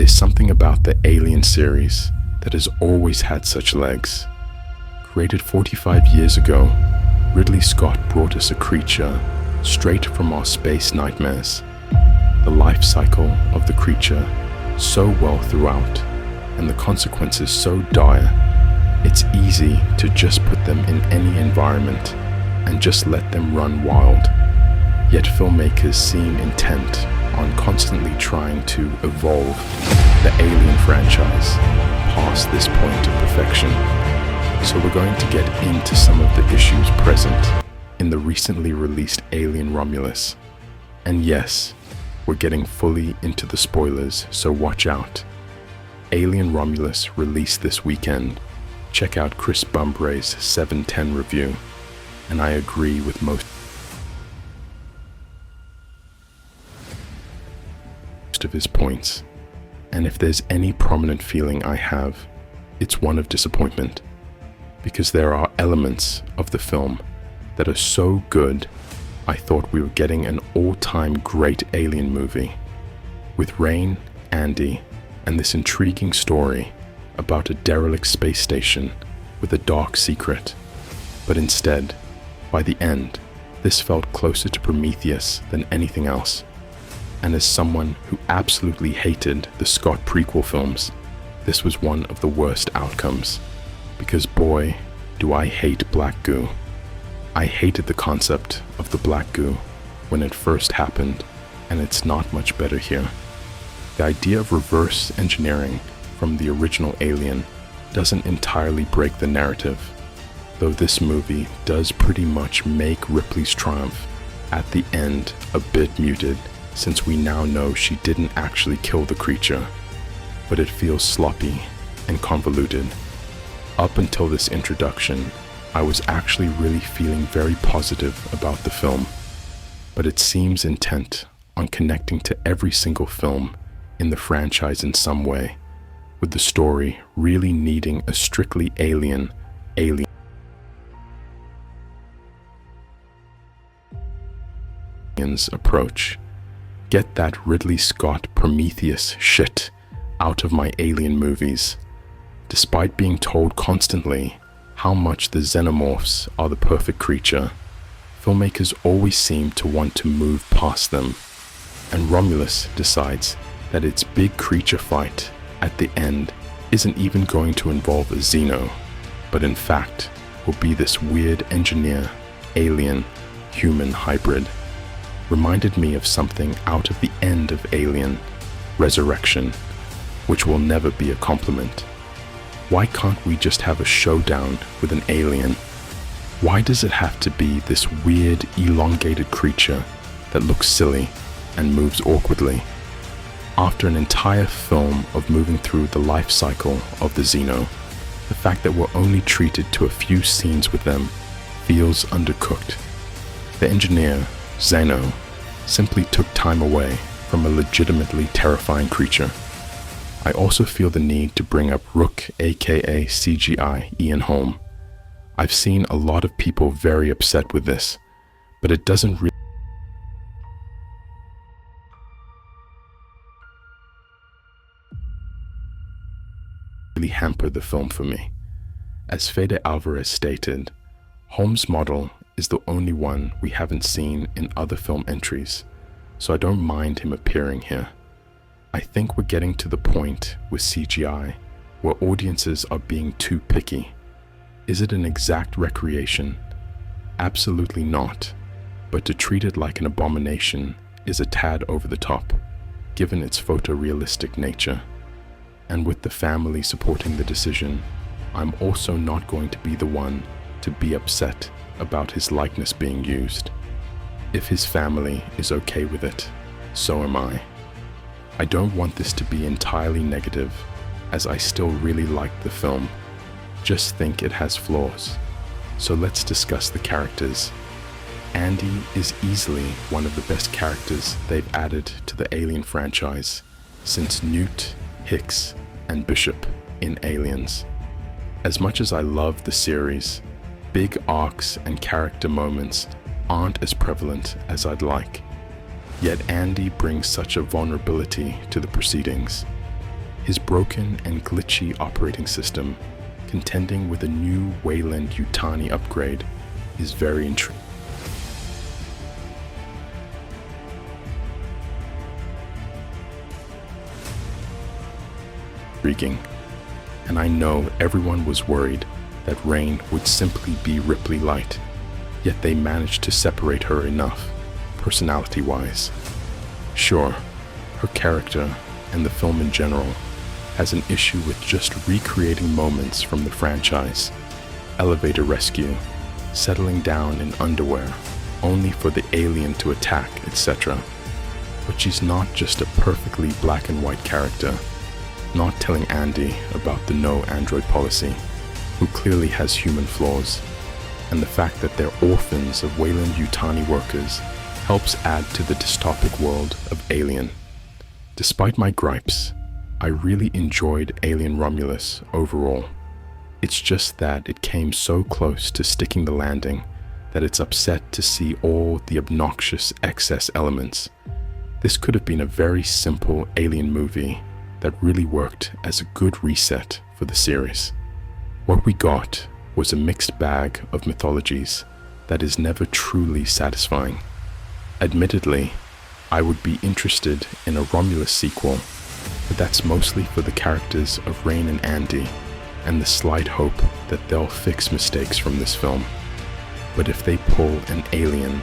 There's something about the Alien series that has always had such legs. Created 45 years ago, Ridley Scott brought us a creature straight from our space nightmares. The life cycle of the creature so well throughout, and the consequences so dire, it's easy to just put them in any environment and just let them run wild. Yet filmmakers seem intent on constantly trying to evolve the Alien franchise past this point of perfection. So we're going to get into some of the issues present in the recently released Alien Romulus. And yes, we're getting fully into the spoilers, so watch out. Alien Romulus released this weekend. Check out Chris Bumbray's 710 review, and I agree with most of his points. And if there's any prominent feeling I have, it's one of disappointment, because there are elements of the film that are so good I thought we were getting an all-time great Alien movie, with Rain, Andy, and this intriguing story about a derelict space station with a dark secret. But instead, by the end, this felt closer to Prometheus than anything else. And as someone who absolutely hated the Scott prequel films, this was one of the worst outcomes. Because boy, do I hate black goo. I hated the concept of the black goo when it first happened, and it's not much better here. The idea of reverse engineering from the original Alien doesn't entirely break the narrative, though this movie does pretty much make Ripley's triumph at the end a bit muted, since we now know she didn't actually kill the creature, but it feels sloppy and convoluted. Up until this introduction, I was actually really feeling very positive about the film, but it seems intent on connecting to every single film in the franchise in some way, with the story really needing a strictly aliens approach. Get that Ridley Scott Prometheus shit out of my Alien movies. Despite being told constantly how much the xenomorphs are the perfect creature, filmmakers always seem to want to move past them. And Romulus decides that its big creature fight at the end isn't even going to involve a xeno, but in fact will be this weird engineer, alien, human hybrid. Reminded me of something out of the end of Alien, Resurrection, which will never be a compliment. Why can't we just have a showdown with an alien? Why does it have to be this weird, elongated creature that looks silly and moves awkwardly? After an entire film of moving through the life cycle of the Xeno, the fact that we're only treated to a few scenes with them feels undercooked. The engineer, Zeno, simply took time away from a legitimately terrifying creature. I also feel the need to bring up Rook aka CGI Ian Holm. I've seen a lot of people very upset with this, but it doesn't really hamper the film for me. As Fede Alvarez stated, Holm's model is the only one we haven't seen in other film entries, so I don't mind him appearing here. I think we're getting to the point with CGI where audiences are being too picky. Is it an exact recreation? Absolutely not, but to treat it like an abomination is a tad over the top, given its photorealistic nature. And with the family supporting the decision, I'm also not going to be the one to be upset about his likeness being used. If his family is okay with it, so am I. I don't want this to be entirely negative, as I still really like the film, just think it has flaws. So let's discuss the characters. Andy is easily one of the best characters they've added to the Alien franchise since Newt, Hicks, and Bishop in Aliens. As much as I love the series, big arcs and character moments aren't as prevalent as I'd like. Yet Andy brings such a vulnerability to the proceedings. His broken and glitchy operating system, contending with a new Weyland-Yutani upgrade, is very intriguing, and I know everyone was worried that Rain would simply be Ripley Light, yet they managed to separate her enough, personality-wise. Sure, her character, and the film in general, has an issue with just recreating moments from the franchise. Elevator rescue, settling down in underwear, only for the alien to attack, etc. But she's not just a perfectly black and white character, not telling Andy about the no android policy, who clearly has human flaws, and the fact that they're orphans of Weyland-Yutani workers helps add to the dystopic world of Alien. Despite my gripes, I really enjoyed Alien Romulus overall. It's just that it came so close to sticking the landing that it's upset to see all the obnoxious excess elements. This could have been a very simple Alien movie that really worked as a good reset for the series. What we got was a mixed bag of mythologies that is never truly satisfying. Admittedly, I would be interested in a Romulus sequel, but that's mostly for the characters of Rain and Andy, and the slight hope that they'll fix mistakes from this film. But if they pull an Alien,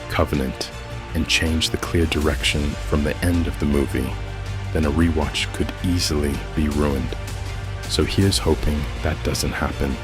Covenant, and change the clear direction from the end of the movie, then a rewatch could easily be ruined. So here's hoping that doesn't happen.